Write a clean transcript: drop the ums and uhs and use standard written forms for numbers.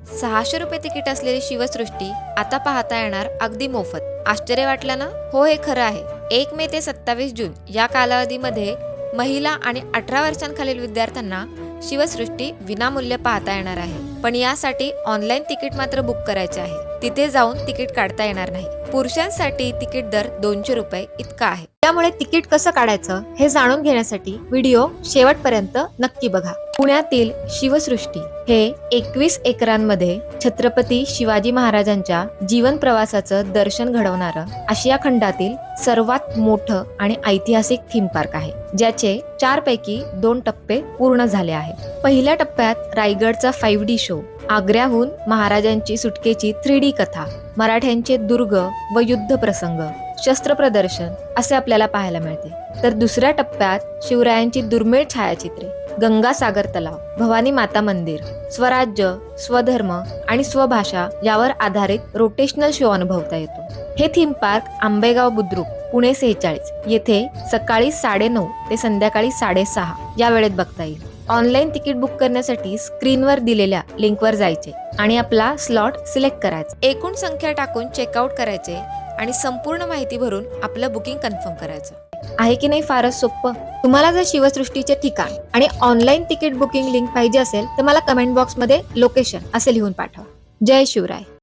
600 रुपये तिकीट असलेली शिवसृष्टी आता पाहता येणार अगदी मोफत। आश्चर्य वाटलं ना? हो, हे खरं आहे। 1 मे ते 27 जून या कालावधीमध्ये महिला आणि 18 वर्षांखालील विद्यार्थ्यांना शिवसृष्टी विनामूल्य पाहता येणार आहे। पण यासाठी ऑनलाईन तिकीट मात्र बुक करायचे आहे। तिथे जाऊन तिकीट काढता येणार नाही। पुरुषांसाठी तिकीट दर 200 रुपये इतका आहे। त्यामुळे तिकीट कसं काढायचं हे जाणून घेण्यासाठी व्हिडिओ शेवटपर्यंत नक्की बघा। पुण्यातील शिवसृष्टी हे 21 एकरांमध्ये छत्रपती शिवाजी महाराजांच्या जीवन प्रवासाचं दर्शन घडवणारं आशिया खंडातील सर्वात मोठं आणि ऐतिहासिक थीम पार्क आहे, ज्याचे 4 पैकी 2 टप्पे पूर्ण झाले आहेत। पहिल्या टप्प्यात रायगडचा 5D शो, आग्र्याहून महाराजांची सुटकेची 3D कथा, मराठ्यांचे दुर्ग व युद्ध प्रसंग, शस्त्र प्रदर्शन असे आपल्याला पाहायला मिळते। तर दुसऱ्या टप्प्यात शिवरायांची दुर्मिळ छायाचित्रे, गंगासागर तलाव, भवानी माता मंदिर, स्वराज्य, स्वधर्म आणि स्वभाषा यावर आधारित रोटेशनल शो अनुभवता येतो। हे थीम पार्क आंबेगाव बुद्रुक, पुणे 46 येथे सकाळी 9:30 ते संध्याकाळी 6:30 या वेळेत बघता येईल। ऑनलाईन तिकीट बुक करण्यासाठी स्क्रीनवर दिलेल्या लिंकवर जायचे आणि आपला स्लॉट सिलेक्ट करायचा। एकूण संख्या टाकून चेकआउट करायचे आणि संपूर्ण माहिती भरून आपलं बुकिंग कन्फर्म करायचं आहे की नाही। फारच सोपं। तुम्हाला जर शिवसृष्टीचे ठिकाण आणि ऑनलाईन तिकीट बुकिंग लिंक पाहिजे असेल तर मला कमेंट बॉक्समध्ये लोकेशन असे लिहून पाठवा। जय शिवराय।